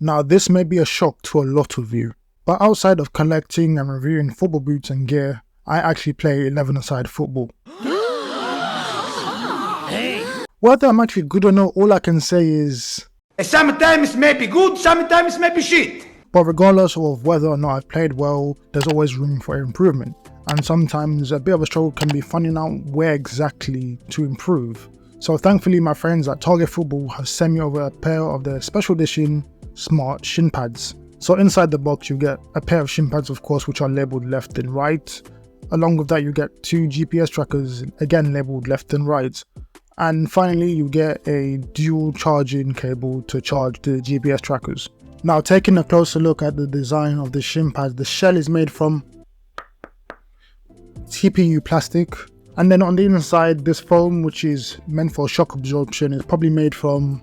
Now this may be a shock to a lot of you, but outside of collecting and reviewing football boots and gear, I actually play 11-a-side football. Whether I'm actually good or not, all I can say is sometimes may be good, sometimes may be shit. But regardless of whether or not I've played well, there's always room for improvement. And sometimes a bit of a struggle can be finding out where exactly to improve. So thankfully my friends at Target Football have sent me over a pair of their special edition smart shin pads. So inside the box you get a pair of shin pads, of course, which are labelled left and right. Along with that you get 2 GPS trackers, again labelled left and right. And finally you get a dual charging cable to charge the GPS trackers. Now taking a closer look at the design of the shin pads, the shell is made from TPU plastic, and then on the inside this foam, which is meant for shock absorption, is probably made from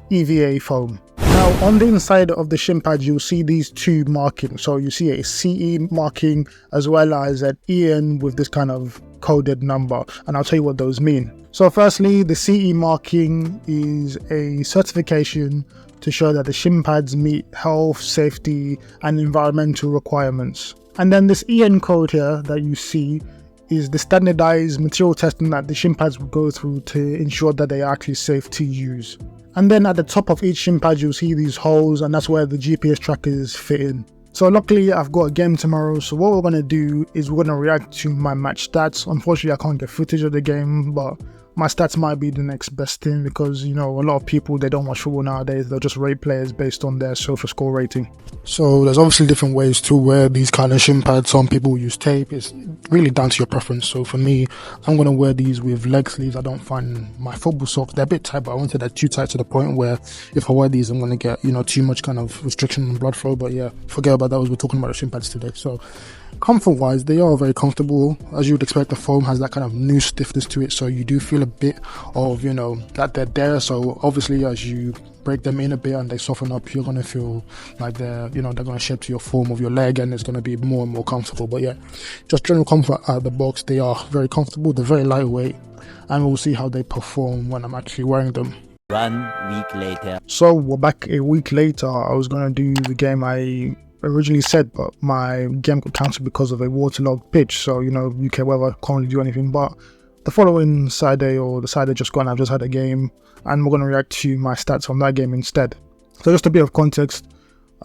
EVA foam. Now on the inside of the shin pads you'll see these 2 markings, so you see a CE marking as well as an EN with this kind of coded number, and I'll tell you what those mean. So firstly, the CE marking is a certification to show that the shin pads meet health, safety and environmental requirements. And then this EN code here that you see is the standardized material testing that the shin pads will go through to ensure that they are actually safe to use. And then at the top of each shin pad you'll see these holes, and that's where the GPS trackers fit in. So luckily I've got a game tomorrow, so what we're going to do is we're going to react to my match stats. Unfortunately I can't get footage of the game, but my stats might be the next best thing, because you know a lot of people, they don't watch football nowadays, they'll just rate players based on their social score rating. So there's obviously different ways to wear these kind of shin pads. Some people use tape, it's really down to your preference. So for me, I'm going to wear these with leg sleeves. I don't find my football socks, they're a bit tight, but I won't say they're too tight to the point where if I wear these I'm going to get, you know, too much kind of restriction and blood flow. But yeah, forget about that, we're talking about the shin pads today. So comfort wise, they are very comfortable. As you would expect, the foam has that kind of new stiffness to it, so you do feel a bit of, you know, that they're there. So obviously as you break them in a bit and they soften up, you're going to feel like they're, you know, they're going to shape to your form of your leg, and it's going to be more and more comfortable. But yeah, just general comfort out of the box, they are very comfortable, they're very lightweight, and we'll see how they perform when I'm actually wearing them. 1 week later. So we're back a week later. I was going to do the game I originally said, but my game got cancelled because of a waterlogged pitch. So, you know, UK weather, can't really do anything. But the following Saturday, or the Saturday just gone, I've just had a game, and we're going to react to my stats from that game instead. So just a bit of context,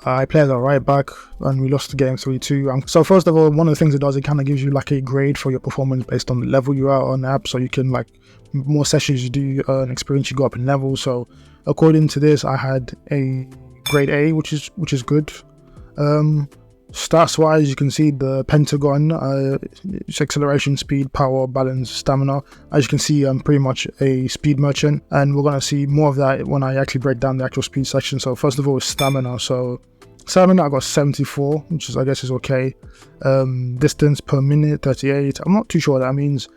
I played a right back and we lost the game 3-2. So first of all, one of the things it does, it kind of gives you like a grade for your performance based on the level you are on the app. So you can, like, more sessions you do, an experience, you go up in level. So according to this, I had a grade A, which is good. Stats wise, you can see the pentagon, it's acceleration, speed, power, balance, stamina. As you can see, I'm pretty much a speed merchant, and we're going to see more of that when I actually break down the actual speed section. So first of all, stamina. So stamina, I got 74, which is, I guess, is okay. Distance per minute, 38. I'm not too sure what that means.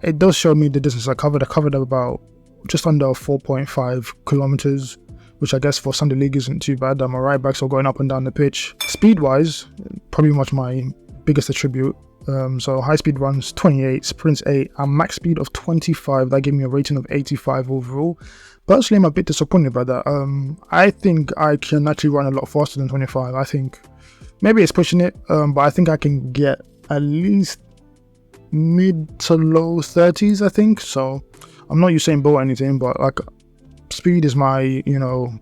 It does show me the distance I covered. I covered about just under 4.5 kilometers, which I guess for Sunday League isn't too bad. I'm a right back, so going up and down the pitch. Speed wise, probably much my biggest attribute. So high speed runs 28, sprints 8, and max speed of 25. That gave me a rating of 85 overall. Personally, I'm a bit disappointed about that. I think I can actually run a lot faster than 25. I think maybe it's pushing it, but I think I can get at least mid to low 30s, I think. So I'm not Usain Bolt or anything, but like, speed is my, you know,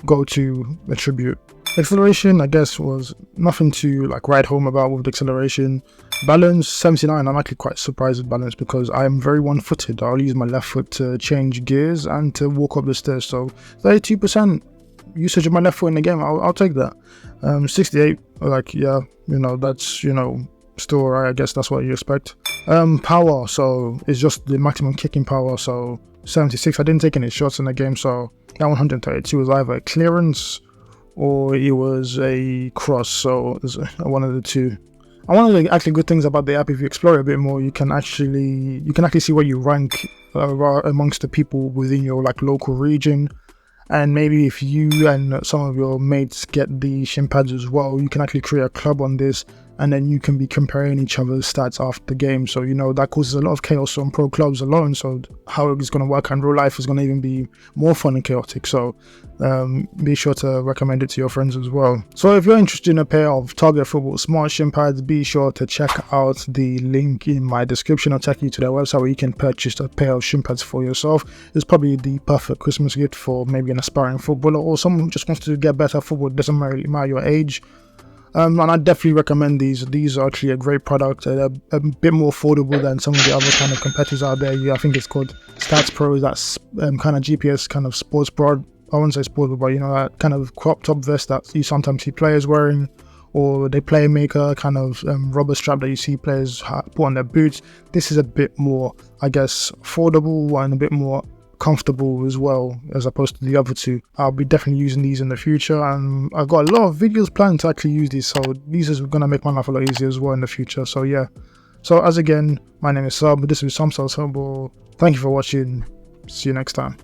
go-to attribute. Acceleration, I guess, was nothing to like write home about with the acceleration. Balance, 79. I'm actually quite surprised with balance because I'm very one-footed. I'll use my left foot to change gears and to walk up the stairs. So 32% usage of my left foot in the game, I'll take that. 68, like, yeah, you know, that's, you know, still alright. I guess that's what you expect. Power, so it's just the maximum kicking power. So 76. I didn't take any shots in the game, so that 132 was either a clearance or it was a cross, so it's one of the two. And one of the actually good things about the app, if you explore it a bit more, you can actually see where you rank amongst the people within your like local region. And maybe if you and some of your mates get the shin pads as well, you can actually create a club on this and then you can be comparing each other's stats after the game. So, you know, that causes a lot of chaos on pro clubs alone. So how it's going to work in real life is going to even be more fun and chaotic. So be sure to recommend it to your friends as well. So if you're interested in a pair of Target Football Smart Shin pads, be sure to check out the link in my description. I'll take you to their website where you can purchase a pair of shin pads for yourself. It's probably the perfect Christmas gift for maybe an aspiring footballer or someone who just wants to get better at football. It doesn't really matter your age. And I definitely recommend these. These are actually a great product. They're a bit more affordable than some of the other kind of competitors out there. Yeah, I think it's called Stats Pro. That's kind of GPS kind of sports bra. I wouldn't say sports bra, but you know, that kind of crop top vest that you sometimes see players wearing, or the Playmaker kind of rubber strap that you see players put on their boots. This is a bit more, I guess, affordable and a bit more comfortable as well, as opposed to the other two. I'll be definitely using these in the future, and I've got a lot of videos planned to actually use these, so these is going to make my life a lot easier as well in the future. So yeah, so as again, my name is Sub, this is SubStanceFtbl. Thank you for watching, see you next time.